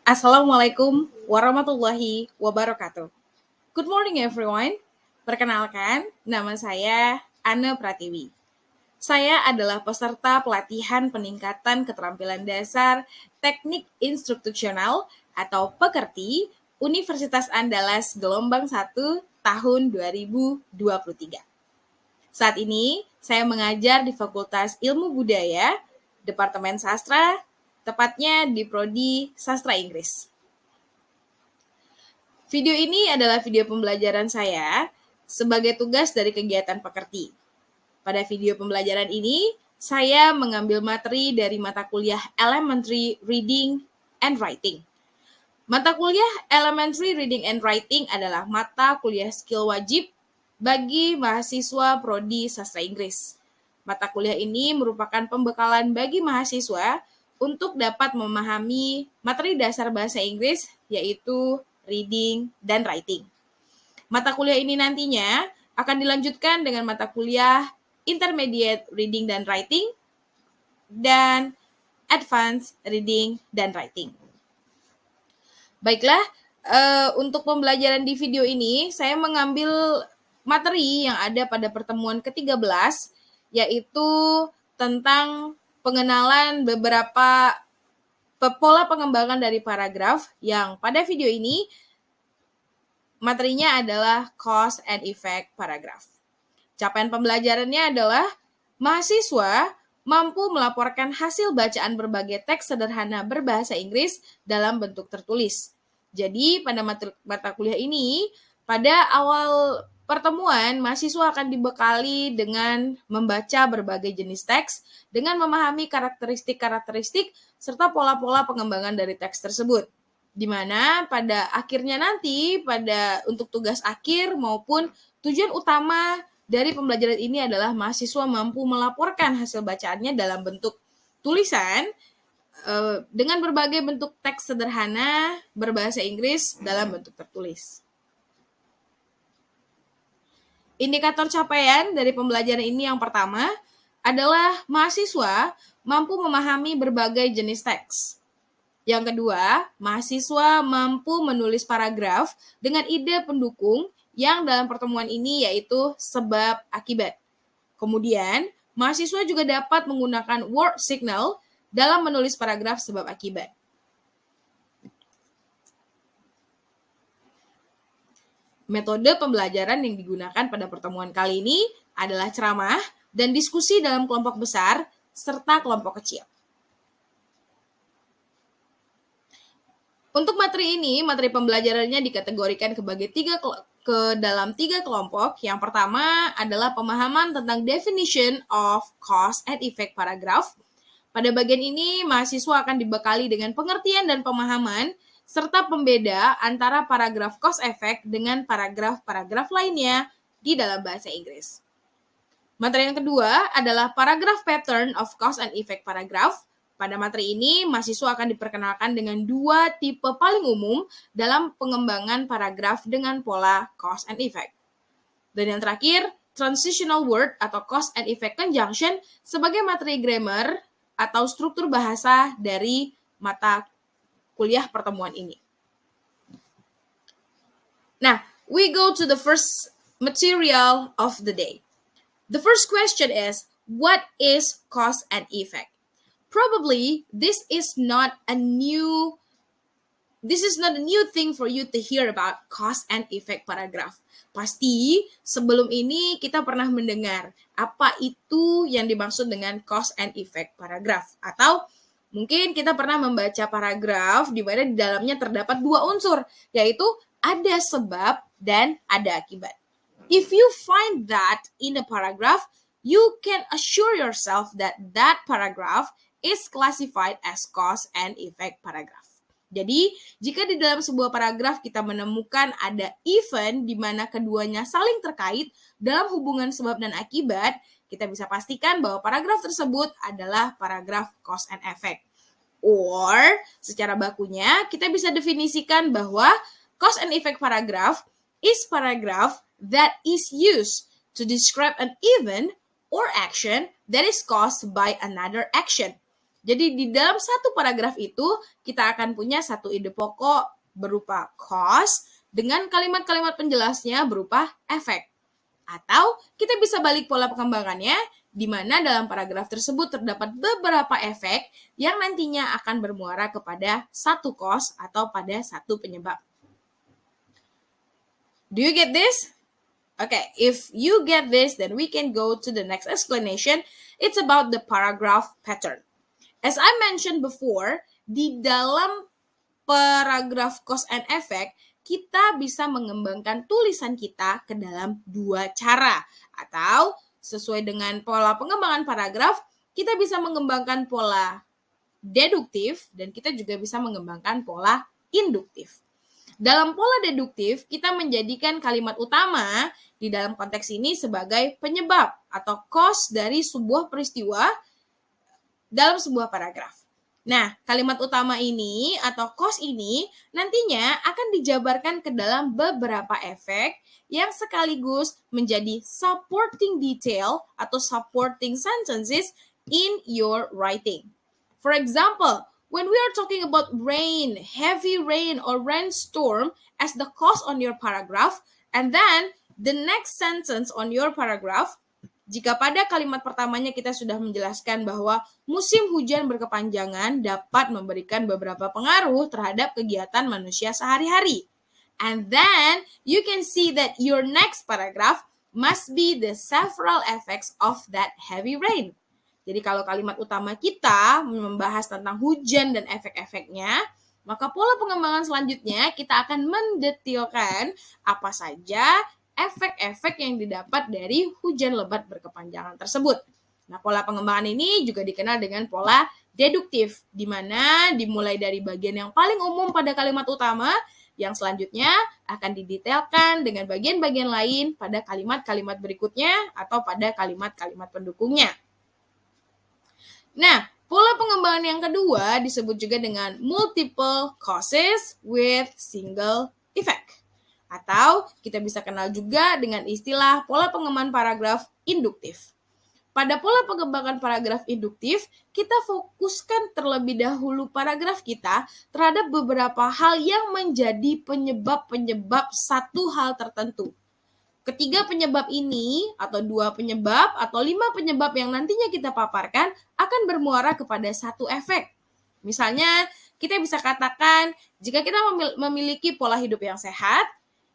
Assalamualaikum warahmatullahi wabarakatuh. Good morning everyone. Perkenalkan, nama saya Anne Pratiwi. Saya adalah peserta pelatihan peningkatan keterampilan dasar Teknik Instruksional atau Pekerti Universitas Andalas Gelombang 1 tahun 2023. Saat ini, saya mengajar di Fakultas Ilmu Budaya, Departemen Sastra, tepatnya di Prodi Sastra Inggris. Video ini adalah video pembelajaran saya sebagai tugas dari kegiatan pekerti. Pada video pembelajaran ini, saya mengambil materi dari mata kuliah Elementary Reading and Writing. Mata kuliah Elementary Reading and Writing adalah mata kuliah skill wajib bagi mahasiswa Prodi Sastra Inggris. Mata kuliah ini merupakan pembekalan bagi mahasiswa untuk dapat memahami materi dasar bahasa Inggris, yaitu reading dan writing. Mata kuliah ini nantinya akan dilanjutkan dengan mata kuliah Intermediate Reading dan Writing dan Advanced Reading dan Writing. Baiklah, untuk pembelajaran di video ini, saya mengambil materi yang ada pada pertemuan ke-13, yaitu tentang pengenalan beberapa pola pengembangan dari paragraf yang pada video ini materinya adalah cause and effect paragraf. Capaian pembelajarannya adalah mahasiswa mampu melaporkan hasil bacaan berbagai teks sederhana berbahasa Inggris dalam bentuk tertulis. Jadi pada mata kuliah ini, pada awal pertemuan, mahasiswa akan dibekali dengan membaca berbagai jenis teks dengan memahami karakteristik-karakteristik serta pola-pola pengembangan dari teks tersebut. Di mana pada akhirnya nanti, untuk tugas akhir maupun tujuan utama dari pembelajaran ini adalah mahasiswa mampu melaporkan hasil bacaannya dalam bentuk tulisan dengan berbagai bentuk teks sederhana berbahasa Inggris dalam bentuk tertulis. Indikator capaian dari pembelajaran ini yang pertama adalah mahasiswa mampu memahami berbagai jenis teks. Yang kedua, mahasiswa mampu menulis paragraf dengan ide pendukung yang dalam pertemuan ini yaitu sebab akibat. Kemudian, mahasiswa juga dapat menggunakan word signal dalam menulis paragraf sebab akibat. Metode pembelajaran yang digunakan pada pertemuan kali ini adalah ceramah dan diskusi dalam kelompok besar serta kelompok kecil. Untuk materi ini, materi pembelajarannya dikategorikan dalam tiga kelompok. Yang pertama adalah pemahaman tentang definition of cause and effect paragraph. Pada bagian ini, mahasiswa akan dibekali dengan pengertian dan pemahaman serta pembeda antara paragraf cause effect dengan paragraf-paragraf lainnya di dalam bahasa Inggris. Materi yang kedua adalah paragraph pattern of cause and effect paragraph. Pada materi ini, mahasiswa akan diperkenalkan dengan dua tipe paling umum dalam pengembangan paragraf dengan pola cause and effect. Dan yang terakhir, transitional word atau cause and effect conjunction sebagai materi grammar atau struktur bahasa dari mata kuliah pertemuan ini. Nah, we go to the first material of the day. The first question is, what is cause and effect? Probably this is not a new thing for you to hear about cause and effect paragraph. Pasti sebelum ini kita pernah mendengar apa itu yang dimaksud dengan cause and effect paragraph. Atau mungkin kita pernah membaca paragraf di mana di dalamnya terdapat dua unsur, yaitu ada sebab dan ada akibat. If you find that in a paragraph, you can assure yourself that that paragraph is classified as cause and effect paragraph. Jadi, jika di dalam sebuah paragraf kita menemukan ada event di mana keduanya saling terkait dalam hubungan sebab dan akibat, kita bisa pastikan bahwa paragraf tersebut adalah paragraf cause and effect. Or, secara bakunya, kita bisa definisikan bahwa cause and effect paragraph is paragraph that is used to describe an event or action that is caused by another action. Jadi di dalam satu paragraf itu kita akan punya satu ide pokok berupa cause dengan kalimat-kalimat penjelasnya berupa efek. Atau kita bisa balik pola pengembangannya di mana dalam paragraf tersebut terdapat beberapa efek yang nantinya akan bermuara kepada satu cause atau pada satu penyebab. Do you get this? Okay, if you get this, then we can go to the next explanation. It's about the paragraph pattern. As I mentioned before, di dalam paragraf cause and effect, kita bisa mengembangkan tulisan kita ke dalam dua cara. Atau sesuai dengan pola pengembangan paragraf, kita bisa mengembangkan pola deduktif dan kita juga bisa mengembangkan pola induktif. Dalam pola deduktif, kita menjadikan kalimat utama di dalam konteks ini sebagai penyebab atau cause dari sebuah peristiwa dalam sebuah paragraf. Nah, kalimat utama ini atau cause ini nantinya akan dijabarkan ke dalam beberapa efek yang sekaligus menjadi supporting detail atau supporting sentences in your writing. For example, when we are talking about rain, heavy rain or rainstorm as the cause on your paragraph, and then the next sentence on your paragraph, jika pada kalimat pertamanya kita sudah menjelaskan bahwa musim hujan berkepanjangan dapat memberikan beberapa pengaruh terhadap kegiatan manusia sehari-hari. And then you can see that your next paragraph must be the several effects of that heavy rain. Jadi kalau kalimat utama kita membahas tentang hujan dan efek-efeknya, maka pola pengembangan selanjutnya kita akan mendetilkan apa saja efek-efek yang didapat dari hujan lebat berkepanjangan tersebut. Nah, pola pengembangan ini juga dikenal dengan pola deduktif, di mana dimulai dari bagian yang paling umum pada kalimat utama, yang selanjutnya akan didetailkan dengan bagian-bagian lain pada kalimat-kalimat berikutnya atau pada kalimat-kalimat pendukungnya. Nah, pola pengembangan yang kedua disebut juga dengan multiple causes with single effect. Atau kita bisa kenal juga dengan istilah pola pengembangan paragraf induktif. Pada pola pengembangan paragraf induktif, kita fokuskan terlebih dahulu paragraf kita terhadap beberapa hal yang menjadi penyebab-penyebab satu hal tertentu. Ketiga penyebab ini, atau 2 penyebab, atau 5 penyebab yang nantinya kita paparkan akan bermuara kepada satu efek. Misalnya, kita bisa katakan, jika kita memiliki pola hidup yang sehat,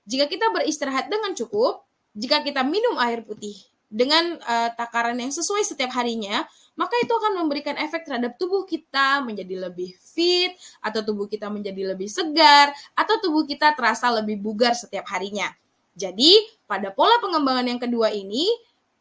jika kita beristirahat dengan cukup, jika kita minum air putih dengan takaran yang sesuai setiap harinya, maka itu akan memberikan efek terhadap tubuh kita menjadi lebih fit, atau tubuh kita menjadi lebih segar, atau tubuh kita terasa lebih bugar setiap harinya. Jadi, pada pola pengembangan yang kedua ini,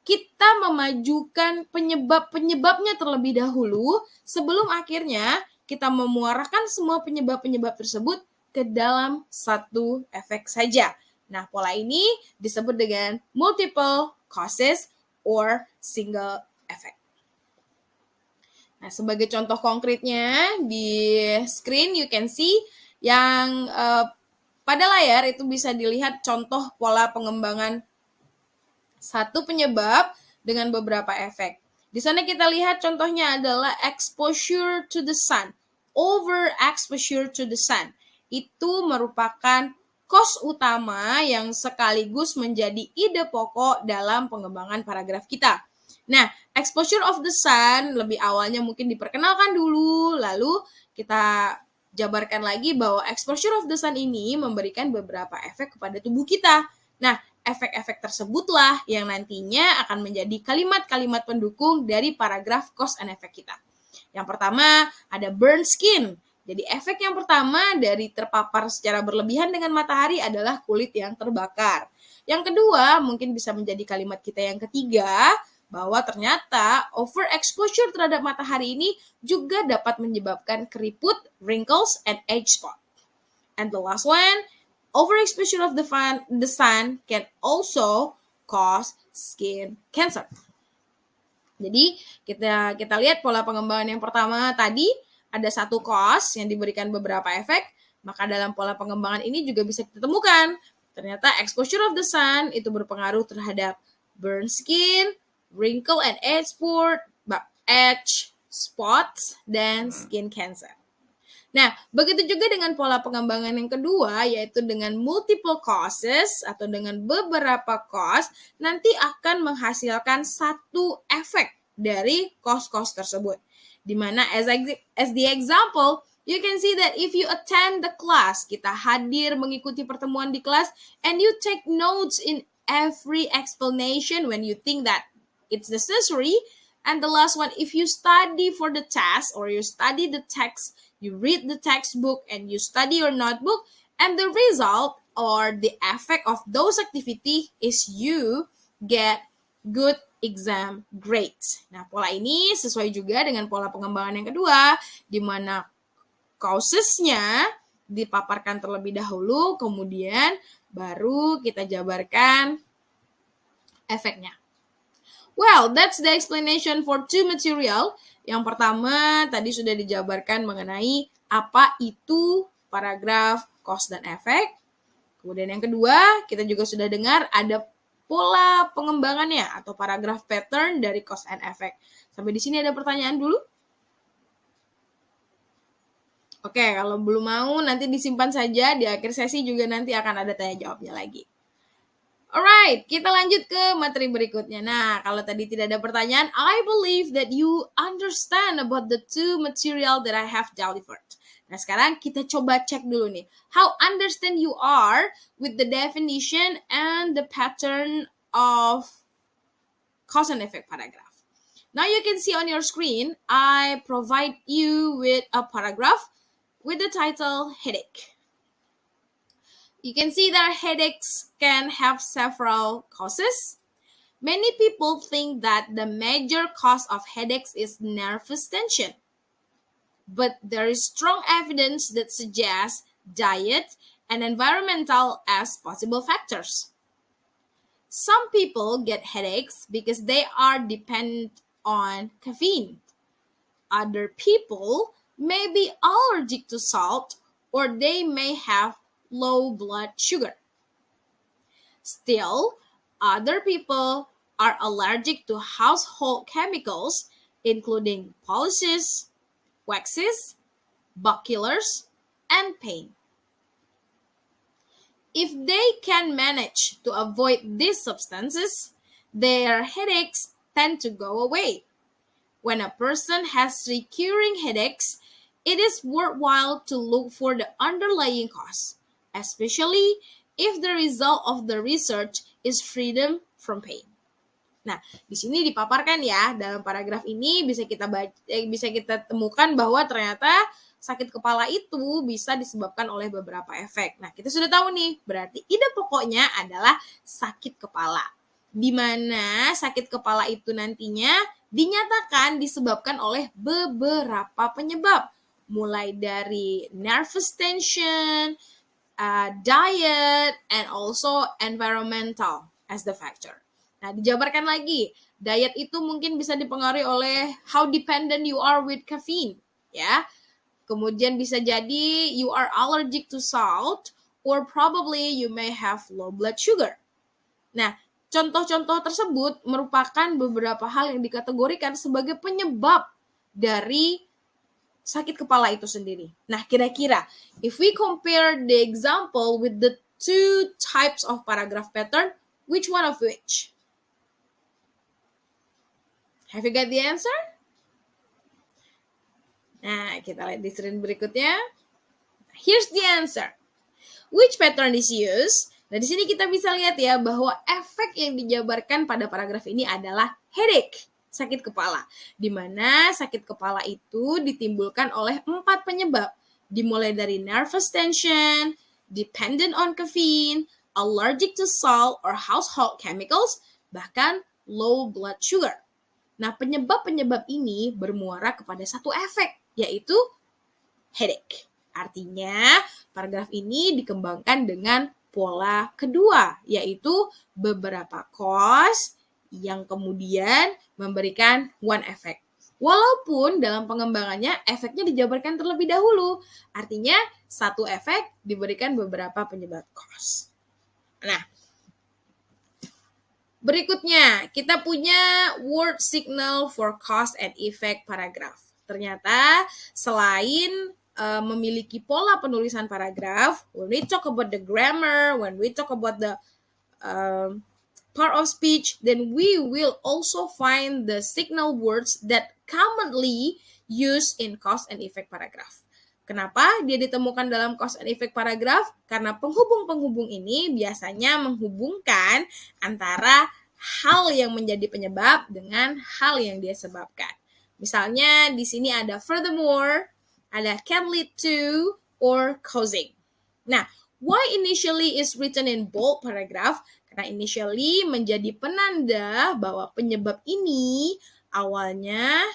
kita memajukan penyebab-penyebabnya terlebih dahulu sebelum akhirnya kita memuarakan semua penyebab-penyebab tersebut ke dalam satu efek saja. Nah, pola ini disebut dengan multiple causes or single effect. Nah, sebagai contoh konkretnya di screen you can see yang pada layar itu bisa dilihat contoh pola pengembangan satu penyebab dengan beberapa efek. Di sana kita lihat contohnya adalah exposure to the sun, overexposure to the sun. Itu merupakan cause utama yang sekaligus menjadi ide pokok dalam pengembangan paragraf kita. Nah, exposure of the sun lebih awalnya mungkin diperkenalkan dulu, lalu kita jabarkan lagi bahwa exposure of the sun ini memberikan beberapa efek kepada tubuh kita. Nah, efek-efek tersebutlah yang nantinya akan menjadi kalimat-kalimat pendukung dari paragraf cause and effect kita. Yang pertama, ada burn skin. Jadi efek yang pertama dari terpapar secara berlebihan dengan matahari adalah kulit yang terbakar. Yang kedua, mungkin bisa menjadi kalimat kita yang ketiga, bahwa ternyata overexposure terhadap matahari ini juga dapat menyebabkan keriput, wrinkles, and age spot. And the last one, overexposure of the sun can also cause skin cancer. Jadi kita lihat pola pengembangan yang pertama tadi ada satu cause yang diberikan beberapa efek, maka dalam pola pengembangan ini juga bisa ditemukan ternyata exposure of the sun itu berpengaruh terhadap burn skin, wrinkle and age spot, spots, dan skin cancer. Nah, begitu juga dengan pola pengembangan yang kedua, yaitu dengan multiple causes atau dengan beberapa cause, nanti akan menghasilkan satu efek dari cause-cause tersebut. Dimana as the example, you can see that if you attend the class, kita hadir mengikuti pertemuan di kelas, and you take notes in every explanation when you think that it's necessary. And the last one, if you study for the test or you study the text, you read the textbook and you study your notebook, and the result or the effect of those activity is you get good exam grades. Nah, pola ini sesuai juga dengan pola pengembangan yang kedua, di mana causesnya dipaparkan terlebih dahulu, kemudian baru kita jabarkan efeknya. Well, that's the explanation for two material. Yang pertama, tadi sudah dijabarkan mengenai apa itu paragraf, cause, dan efek. Kemudian yang kedua, kita juga sudah dengar ada pola pengembangannya atau paragraf pattern dari cause and effect. Sampai di sini ada pertanyaan dulu? Oke, kalau belum mau nanti disimpan saja, di akhir sesi juga nanti akan ada tanya jawabnya lagi. Alright, kita lanjut ke materi berikutnya. Nah, kalau tadi tidak ada pertanyaan, I believe that you understand about the two material that I have delivered. Nah, sekarang kita coba cek dulu nih. How understand you are with the definition and the pattern of cause and effect paragraph. Now you can see on your screen, I provide you with a paragraph with the title Headache. You can see that headaches can have several causes. Many people think that the major cause of headaches is nervous tension. But there is strong evidence that suggests diet and environmental as possible factors. Some people get headaches because they are dependent on caffeine. Other people may be allergic to salt, or they may have low blood sugar. Still, other people are allergic to household chemicals, including polishes, waxes, bug killers, and paint. If they can manage to avoid these substances, their headaches tend to go away. When a person has recurring headaches, it is worthwhile to look for the underlying cause, especially if the result of the research is freedom from pain. Nah, di sini dipaparkan ya, dalam paragraf ini bisa kita temukan bahwa ternyata sakit kepala itu bisa disebabkan oleh beberapa efek. Nah, kita sudah tahu nih, berarti ide pokoknya adalah sakit kepala. Di mana sakit kepala itu nantinya dinyatakan disebabkan oleh beberapa penyebab, mulai dari nervous tension, diet, and also environmental as the factor. Nah, dijabarkan lagi, diet itu mungkin bisa dipengaruhi oleh how dependent you are with caffeine, ya. Kemudian bisa jadi you are allergic to salt, or probably you may have low blood sugar. Nah, contoh-contoh tersebut merupakan beberapa hal yang dikategorikan sebagai penyebab dari sakit kepala itu sendiri. Nah, kira-kira if we compare the example with the two types of paragraph pattern, which one of which? Have you got the answer? Nah, kita lihat di screen berikutnya. Here's the answer. Which pattern is used? Nah, di sini kita bisa lihat ya bahwa efek yang dijabarkan pada paragraf ini adalah headache, sakit kepala. Di mana sakit kepala itu ditimbulkan oleh 4 penyebab. Dimulai dari nervous tension, dependent on caffeine, allergic to salt or household chemicals, bahkan low blood sugar. Nah, penyebab-penyebab ini bermuara kepada satu efek, yaitu headache. Artinya, paragraf ini dikembangkan dengan pola kedua, yaitu beberapa cause yang kemudian memberikan one effect. Walaupun dalam pengembangannya efeknya dijabarkan terlebih dahulu, artinya satu efek diberikan beberapa penyebab cause. Nah, Berikutnya, kita punya word signal for cause and effect paragraph. Ternyata selain memiliki pola penulisan paragraf, when we talk about the grammar, when we talk about the part of speech, then we will also find the signal words that commonly used in cause and effect paragraph. Kenapa dia ditemukan dalam cause and effect paragraph? Karena penghubung-penghubung ini biasanya menghubungkan antara hal yang menjadi penyebab dengan hal yang dia sebabkan. Misalnya di sini ada furthermore, ada can lead to, or causing. Nah, why initially is written in bold paragraph? Karena initially menjadi penanda bahwa penyebab ini awalnya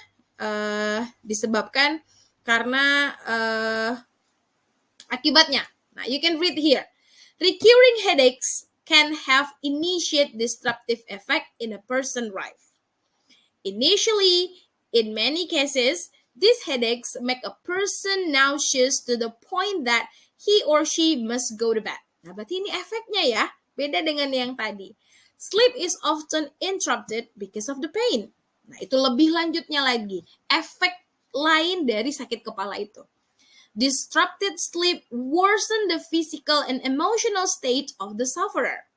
disebabkan karena akibatnya. Nah, you can read here. Recurring headaches can have initiate disruptive effect in a person's life. Initially, in many cases, these headaches make a person nauseous to the point that he or she must go to bed. Nah, berarti ini efeknya ya, beda dengan yang tadi. Sleep is often interrupted because of the pain. Nah, itu lebih lanjutnya lagi. Efek lain dari sakit kepala itu. Disrupted sleep worsen the physical and emotional state of the sufferer.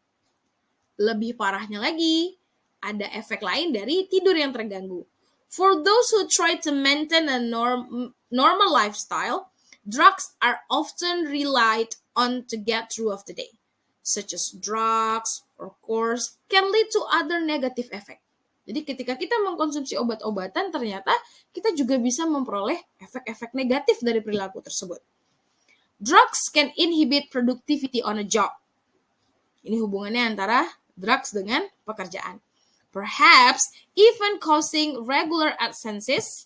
Lebih parahnya lagi, ada efek lain dari tidur yang terganggu. For those who try to maintain a normal lifestyle, drugs are often relied on to get through of the day, such as drugs or course can lead to other negative effect. Jadi ketika kita mengkonsumsi obat-obatan, ternyata kita juga bisa memperoleh efek-efek negatif dari perilaku tersebut. Drugs can inhibit productivity on a job. Ini hubungannya antara drugs dengan pekerjaan. Perhaps even causing regular absences.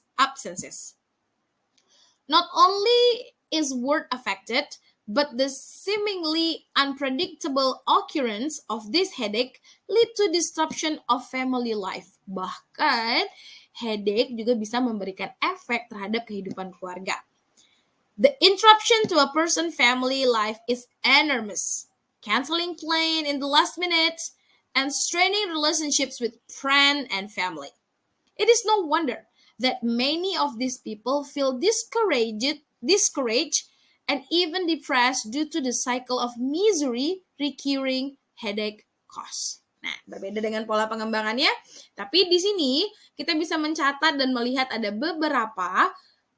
Not only is work affected, but the seemingly unpredictable occurrence of this headache lead to disruption of family life. Bahkan, headache juga bisa memberikan efek terhadap kehidupan keluarga. The interruption to a person's family life is enormous. Canceling plans in the last minute and straining relationships with friends and family. It is no wonder that many of these people feel discouraged and even depressed due to the cycle of misery recurring headache cause. Nah, berbeda dengan pola pengembangannya, tapi di sini kita bisa mencatat dan melihat ada beberapa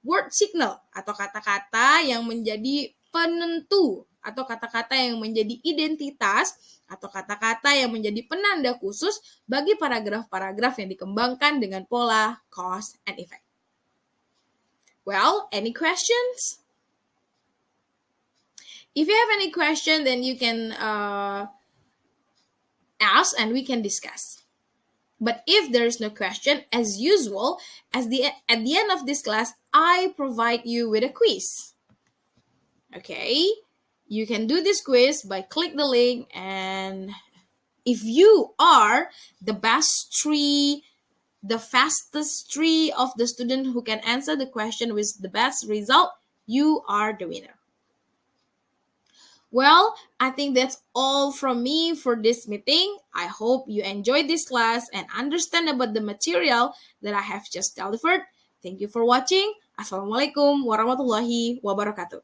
word signal atau kata-kata yang menjadi penentu atau kata-kata yang menjadi identitas atau kata-kata yang menjadi penanda khusus bagi paragraf-paragraf yang dikembangkan dengan pola cause and effect. Well, any questions? If you have any question, then you can ask and we can discuss. But if there is no question, as usual, at the end of this class, I provide you with a quiz. Okay, you can do this quiz by click the link, and if you are the fastest three of the student who can answer the question with the best result, you are the winner. Well, I think that's all from me for this meeting. I hope you enjoyed this class and understand about the material that I have just delivered. Thank you for watching. Assalamualaikum warahmatullahi wabarakatuh.